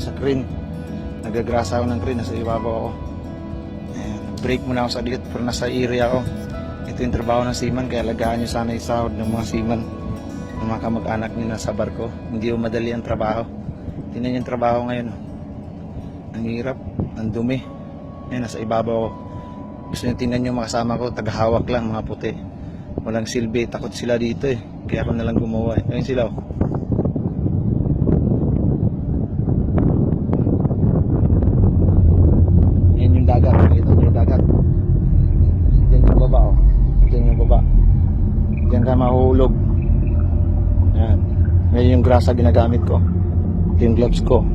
sa crane. Nagagrasa ako ng crane, nasa ibabaw ako. Ayan, break muna ako sa diet pero nasa area ako. Ito yung trabaho ng seaman, kaya alagaan nyo sana yung sahod ng mga seaman, ng mga kamag-anak nyo nasa barko. Hindi yung madali ang trabaho. Tingnan yung trabaho ngayon. Ang hirap, ang dumi. Ayan, nasa ibabaw ako. Gusto nyo tingnan yung mga kasama ko, tagahawak lang, mga puti. Walang silbi, takot sila dito eh. Kaya ako nalang gumawa eh. Ayun sila oh. Yan yung dagat, makita nyo yung dagat. Yan yung baba oh. Yan yung baba. Yan ka mahuhulog. Yan. Ngayon yung grasa ginagamit ko. Ito yung gloves ko.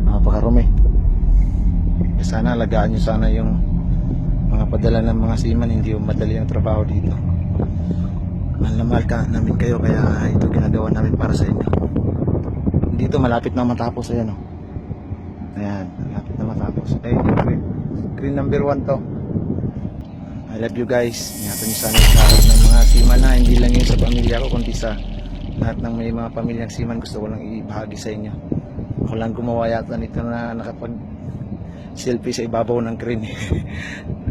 Napakarumi. Sana alagaan nyo sana yung mga padala ng mga seaman. Hindi yung madali ang trabaho dito. Mahal na mahal ka namin kayo, kaya ito ginagawa namin para sa inyo. Dito malapit na matapos. Ayan o. Ayan, malapit na matapos. Green number 1 to. I love you guys. Ingatan nyo sana yung sahod ng mga seaman na hindi lang yun sa pamilya ko, kundi sa lahat ng may mga pamilyang seaman. Gusto ko lang ibahagi sa inyo. Ako lang gumawa yata nito na nakapag selfie sa ibabaw ng crane.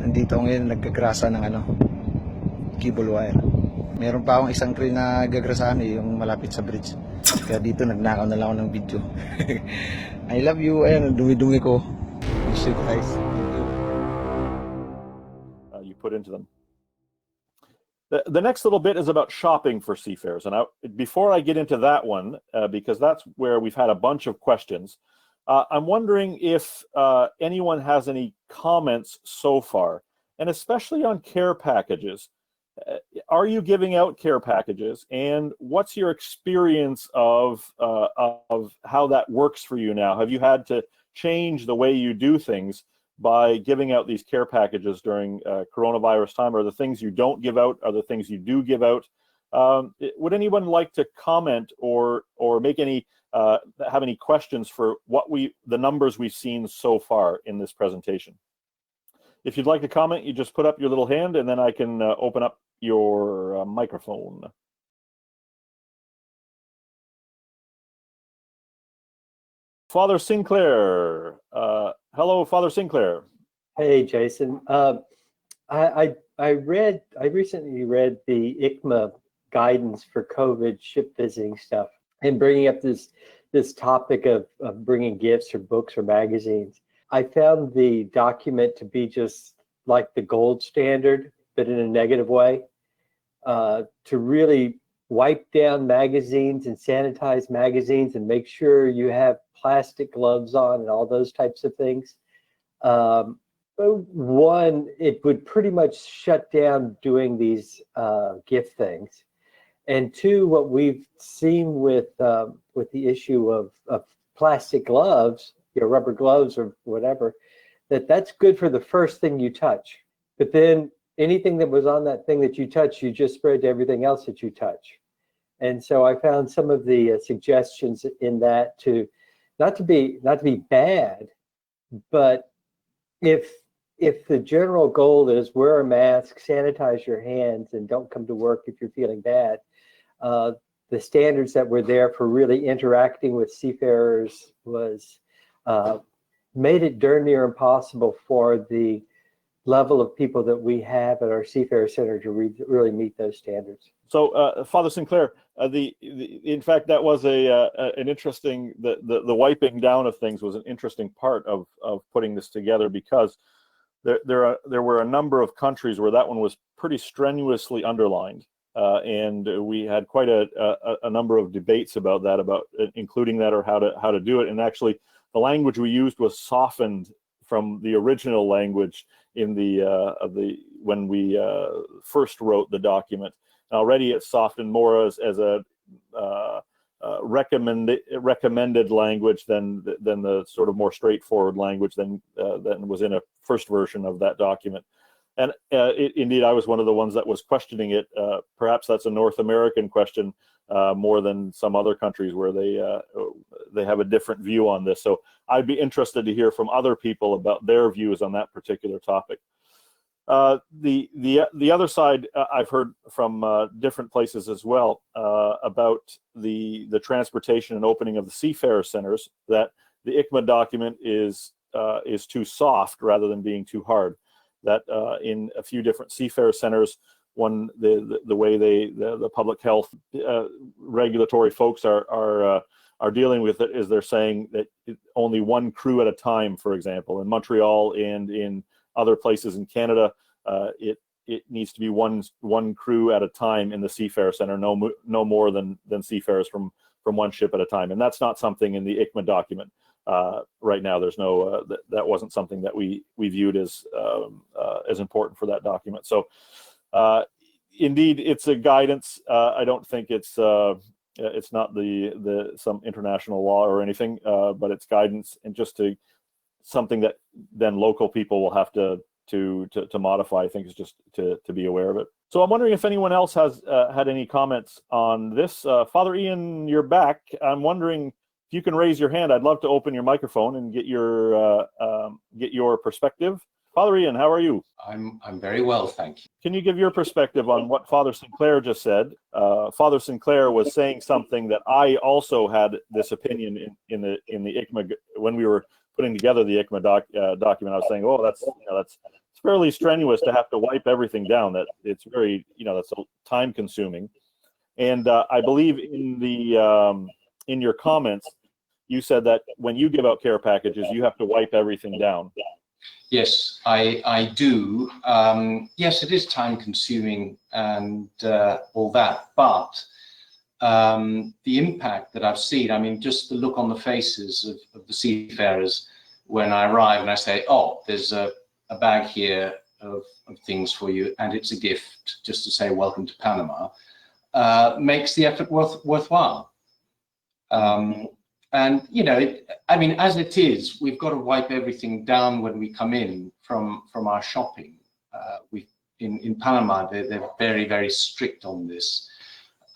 Nandito ngayon nagkagrasa ng cable wire. Meron pa akong isang crane na gagrasahan yung malapit sa bridge. Kaya dito nagnakaw na lang ako ng video. I love you. Ayan, dumi-dumi ko. Miss you guys. Thank you. You put into them. The next little bit is about shopping for seafarers. And before I get into that one, because that's where we've had a bunch of questions, I'm wondering if anyone has any comments so far, and especially on care packages. Are you giving out care packages, and what's your experience of how that works for you now? Have you had to change the way you do things by giving out these care packages during coronavirus time? Are the things you don't give out, are the things you do give out? Would anyone like to comment or make any have any questions for the numbers we've seen so far in this presentation? If you'd like to comment, you just put up your little hand and then I can open up your microphone. Father Sinclair. Hello, Father Sinclair. Hey, Jason. I recently read the ICMA guidance for COVID ship visiting stuff, and bringing up this topic of bringing gifts or books or magazines. I found the document to be just like the gold standard, but in a negative way, to really wipe down magazines and sanitize magazines and make sure you have plastic gloves on and all those types of things. One, it would pretty much shut down doing these gift things. And two, what we've seen with the issue of plastic gloves, rubber gloves or whatever, that's good for the first thing you touch. But then anything that was on that thing that you touch, you just spread to everything else that you touch. And so I found some of the suggestions in that to not to be bad, but if the general goal is wear a mask, sanitize your hands, and don't come to work if you're feeling bad, the standards that were there for really interacting with seafarers was made it darn near impossible for the level of people that we have at our Seafarer Center to really meet those standards. So, Father Sinclair, in fact, that was an interesting, the wiping down of things was an interesting part of putting this together, because there were a number of countries where that one was pretty strenuously underlined, and we had quite a number of debates about that, about including that or how to do it. And actually, the language we used was softened from the original language in when we first wrote the document. Already it's softened more as a recommended language than the sort of more straightforward language than was in a first version of that document. And indeed, I was one of the ones that was questioning it. Perhaps that's a North American question more than some other countries where they have a different view on this. So I'd be interested to hear from other people about their views on that particular topic. The other side, I've heard from different places as well about the transportation and opening of the seafarer centers, that the ICMA document is too soft rather than being too hard. That in a few different seafarer centers, the way the public health regulatory folks are dealing with it is they're saying that only one crew at a time, for example, in Montreal and in other places in Canada, it needs to be one crew at a time in the seafarer center, no more than seafarers from one ship at a time, and that's not something in the ICMA document right now. There's no that wasn't something that we viewed as important for that document. So indeed, it's a guidance. I don't think it's not some international law or anything, but it's guidance, and just something that then local people will have to modify. I think is just to be aware of it. So I'm wondering if anyone else has had any comments on this. Father Ian, you're back. I'm wondering if you can raise your hand. I'd love to open your microphone and get your perspective. Father Ian, how are you? I'm very well, thank you. Can you give your perspective on what Father Sinclair just said? Father Sinclair was saying something that I also had this opinion in the ICMA when we were putting together the ICMA document. I was saying, oh, that's it's fairly strenuous to have to wipe everything down. That it's very that's time consuming. And I believe in your comments, you said that when you give out care packages, you have to wipe everything down. Yes, I do. Yes, it is time consuming and all that, but the impact that I've seen, I mean, just the look on the faces of the seafarers when I arrive and I say, oh, there's a bag here of things for you, and it's a gift, just to say welcome to Panama, makes the effort worthwhile. And I mean, as it is, we've got to wipe everything down when we come in from our shopping. In Panama, they're very, very strict on this.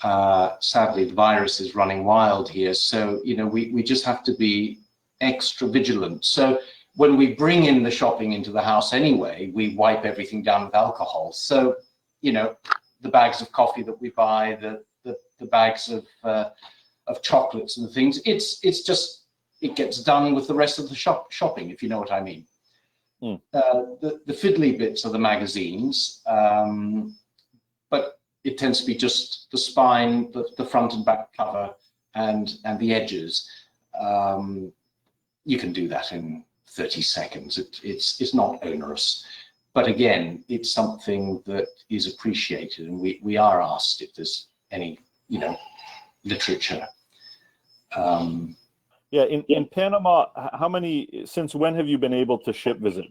Sadly, the virus is running wild here, so we just have to be extra vigilant. So when we bring in the shopping into the house anyway, we wipe everything down with alcohol. So the bags of coffee that we buy, the bags of chocolates and things, it gets done with the rest of the shopping, if you know what I mean. The fiddly bits are the magazines, but it tends to be just the spine, the front and back cover, and the edges. You can do that in 30 seconds. It's not onerous, but again, it's something that is appreciated, and we are asked if there's any literature. Yeah, in Panama, since when have you been able to ship visit?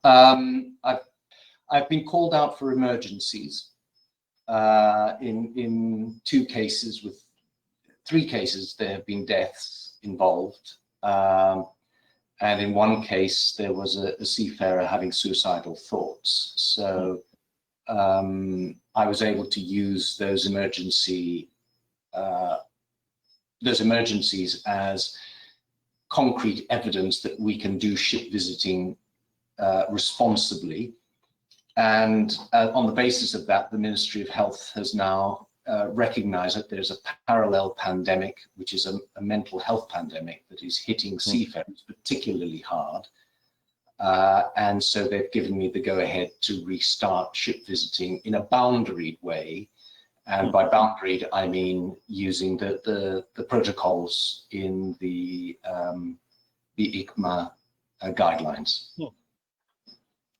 I've been called out for emergencies in 2 cases. With 3 cases, there have been deaths involved, and in 1 case there was a seafarer having suicidal thoughts. So I was able to use those emergencies as concrete evidence that we can do ship visiting responsibly. And on the basis of that, the Ministry of Health has now recognized that there's a parallel pandemic, which is a mental health pandemic that is hitting seafarers particularly hard. And so they've given me the go-ahead to restart ship visiting in a boundaried way. And by boundaried, I mean using the protocols in the ICMA guidelines.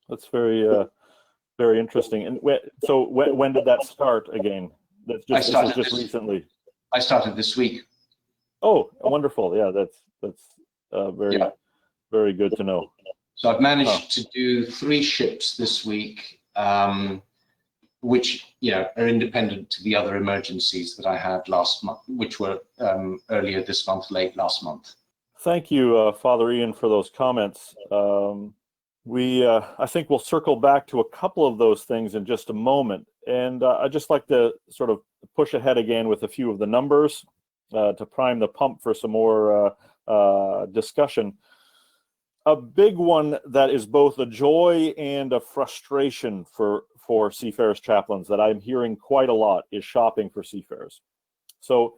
That's very interesting. And so when did that start again? This is just recently. I started this week. Oh, wonderful! Yeah, that's very good to know. So I've managed to do 3 ships this week, which are independent to the other emergencies that I had last month, which were earlier this month, late last month. Thank you, Father Ian, for those comments. I think we'll circle back to a couple of those things in just a moment. And I'd just like to sort of push ahead again with a few of the numbers to prime the pump for some more discussion. a big one that is both a joy and a frustration for seafarers chaplains that I'm hearing quite a lot is shopping for seafarers. So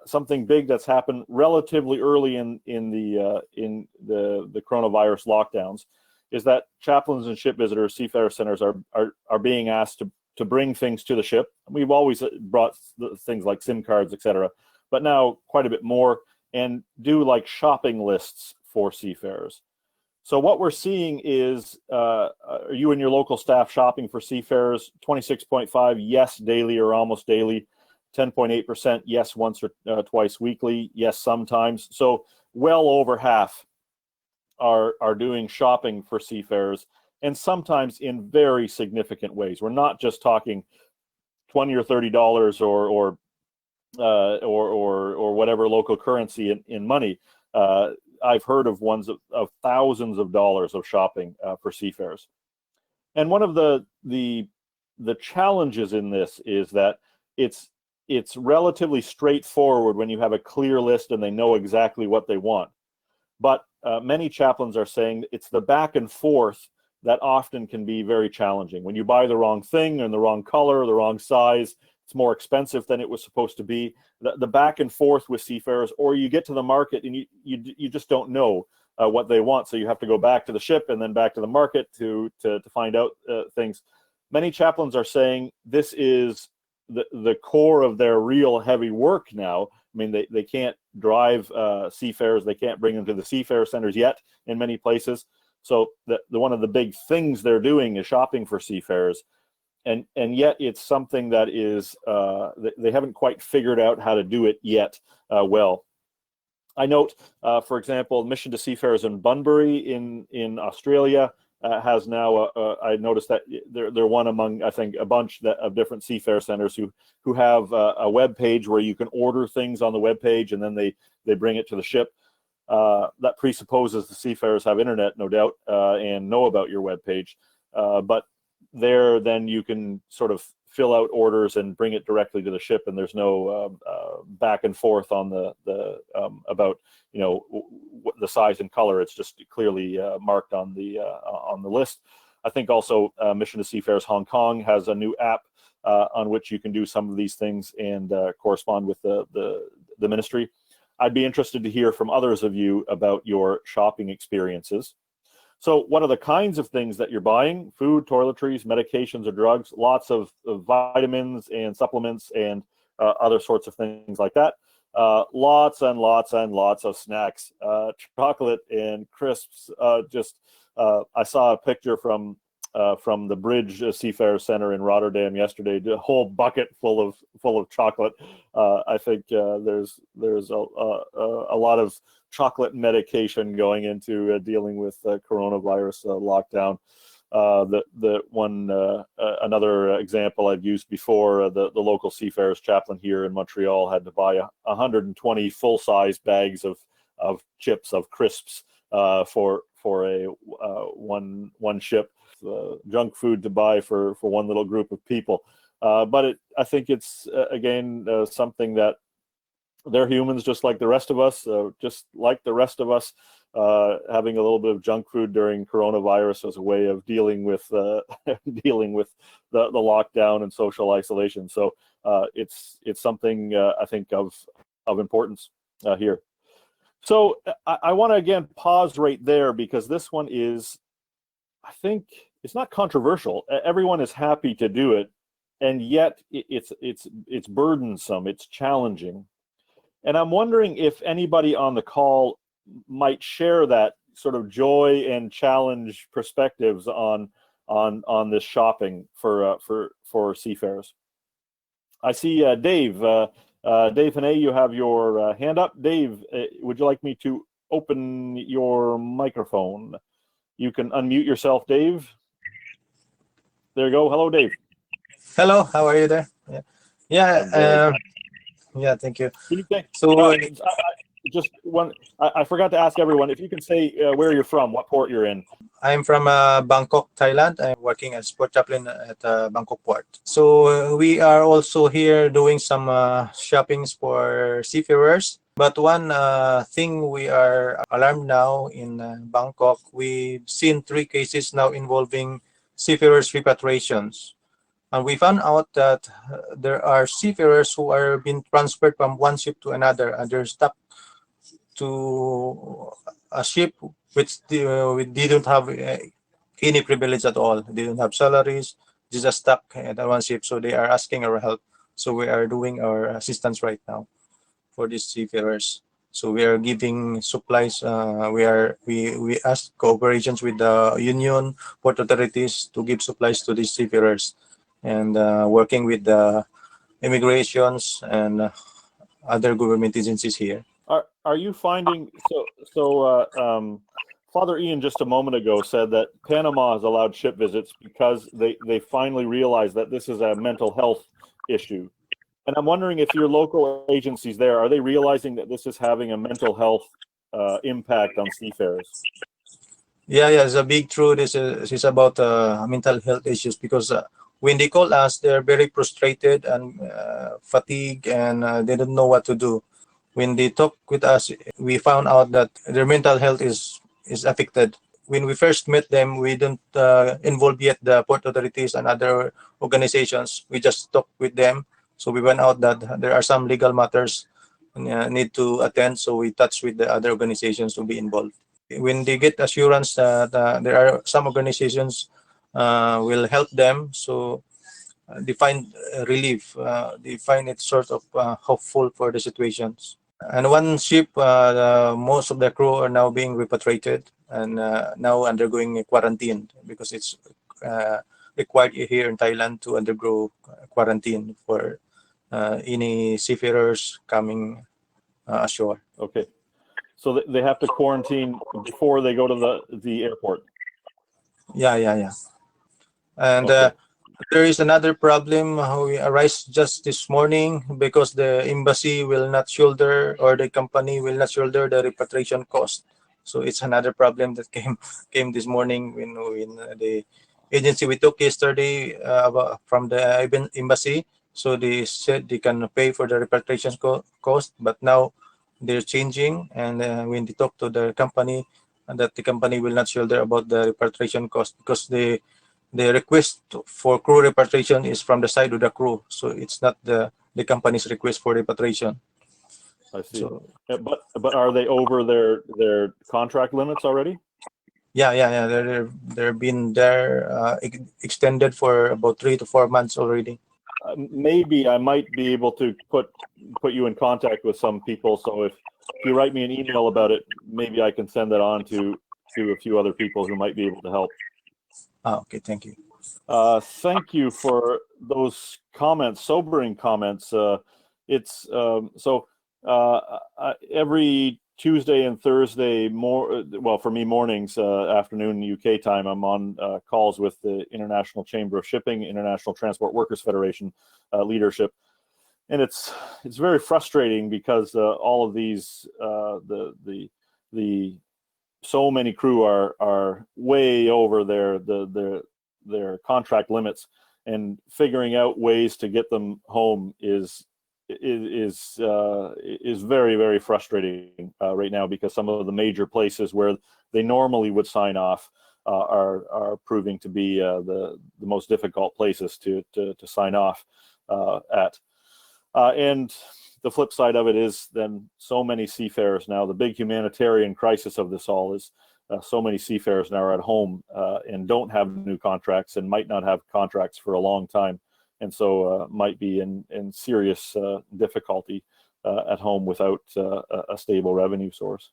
something big that's happened relatively early in the coronavirus lockdowns is that chaplains and ship visitors, seafarer centers are being asked to bring things to the ship. We've always brought things like SIM cards, etc., but now quite a bit more, and do like shopping lists for seafarers. So what we're seeing is you and your local staff shopping for seafarers. 26.5 yes daily or almost daily. 10.8% yes once or twice weekly, yes sometimes. So well over half are doing shopping for seafarers, and sometimes in very significant ways. We're not just talking $20 or $30 or whatever local currency in money. I've heard of ones of thousands of dollars of shopping for seafarers. And one of the challenges in this is that it's relatively straightforward when you have a clear list and they know exactly what they want. But many chaplains are saying it's the back and forth that often can be very challenging. When you buy the wrong thing in the wrong color, the wrong size, it's more expensive than it was supposed to be. The back and forth with seafarers, or you get to the market and you just don't know what they want, so you have to go back to the ship and then back to the market to find out things. Many chaplains are saying this is the core of their real heavy work now. I mean, they can't drive seafarers, they can't bring them to the seafarer centers yet in many places. So one of the big things they're doing is shopping for seafarers. And yet it's something that is, they haven't quite figured out how to do it yet well. I note, for example, Mission to Seafarers in Bunbury in Australia has now, I noticed that they're one among, I think, a bunch of different seafarer centers who have a web page where you can order things on the web page and then they bring it to the ship. That presupposes the seafarers have internet, no doubt, and know about your web page. But there, then you can sort of fill out orders and bring it directly to the ship, and there's no back and forth on the about the size and color. It's just clearly marked on the list. I think also Mission to Seafarers Hong Kong has a new app on which you can do some of these things and correspond with the ministry. I'd be interested to hear from others of you about your shopping experiences. So what are the kinds of things that you're buying? Food, toiletries, medications, or drugs? Lots of vitamins and supplements and other sorts of things like that. Lots and lots and lots of snacks, chocolate and crisps. I saw a picture from the Bridge Seafarer Center in Rotterdam yesterday. A whole bucket full of chocolate. I think there's a lot of chocolate medication going into dealing with coronavirus lockdown. The one another example I've used before, the local seafarers chaplain here in Montreal had to buy 120 full-size bags of chips, of crisps for a one ship. Junk food to buy for one little group of people, but I think it's again something that they're humans just like the rest of us, having a little bit of junk food during coronavirus as a way of dealing with the lockdown and social isolation. So it's something I think of importance here. So I want to again pause right there, because this one is, I think, it's not controversial. Everyone is happy to do it, and yet it's burdensome, it's challenging. And I'm wondering if anybody on the call might share that sort of joy and challenge perspectives on this shopping for seafarers. I see Dave. Dave Hane, you have your hand up. Dave, would you like me to open your microphone? You can unmute yourself, Dave. There you go. Hello, Dave. Hello, how are you there? Yeah, thank you. Can you say, So, just one, I forgot to ask everyone, if you can say where you're from, what port you're in. I'm from Bangkok, Thailand. I'm working as port chaplain at Bangkok port. So we are also here doing some shoppings for seafarers. But one thing we are alarmed now in Bangkok, we've seen 3 cases now involving seafarers repatriations. And we found out that there are seafarers who are being transferred from one ship to another, and they're stuck to a ship which they don't have any privilege at all. They don't have salaries, they're just stuck at one ship. So they are asking our help. So we are doing our assistance right now for these seafarers. So we are giving supplies. We ask cooperations with the union, port authorities to give supplies to these seafarers, and working with the immigrations and other government agencies here. Are you finding Father Ian just a moment ago said that Panama has allowed ship visits because they finally realized that this is a mental health issue. And I'm wondering if your local agencies there, are they realizing that this is having a mental health impact on seafarers? Yeah, it's a big truth. This is about mental health issues, because when they call us, they're very frustrated and fatigued, and they don't know what to do. When they talk with us, we found out that their mental health is affected. When we first met them, we didn't involve yet the port authorities and other organizations. We just talked with them. So we went out that there are some legal matters need to attend. So we touched with the other organizations to be involved. When they get assurance that there are some organizations will help them, so they find relief. They find it sort of hopeful for the situations. And one ship, most of the crew are now being repatriated and now undergoing a quarantine, because it's required here in Thailand to undergo quarantine for any seafarers coming ashore. Okay. So they have to quarantine before they go to the airport. Yeah. And okay. There is another problem we arise just this morning, because the embassy will not shoulder, or the company will not shoulder, the repatriation cost. So it's another problem that came this morning when the agency we took yesterday from the embassy. So they said they can pay for the repatriation cost, but now they're changing, and when they talk to the company, that the company will not shoulder about the repatriation cost, because the request for crew repatriation is from the side of the crew, so it's not the company's request for repatriation. I see. So, but are they over their contract limits already? Yeah. They're been there extended for about 3 to 4 months already. Maybe I might be able to put you in contact with some people. So if you write me an email about it, maybe I can send that on to a few other people who might be able to help. Okay, thank you. Thank you for those comments, sobering comments. It's every Tuesday and Thursday, for me, mornings, afternoon UK time, I'm on calls with the International Chamber of Shipping, International Transport Workers Federation leadership, and it's very frustrating because all of these so many crew are way over their contract limits, and figuring out ways to get them home is very, very frustrating right now, because some of the major places where they normally would sign off are proving to be the most difficult places to sign off at. And the flip side of it is then so many seafarers now, the big humanitarian crisis of this all is so many seafarers now are at home and don't have new contracts, and might not have contracts for a long time, and so might be in serious difficulty at home without a stable revenue source.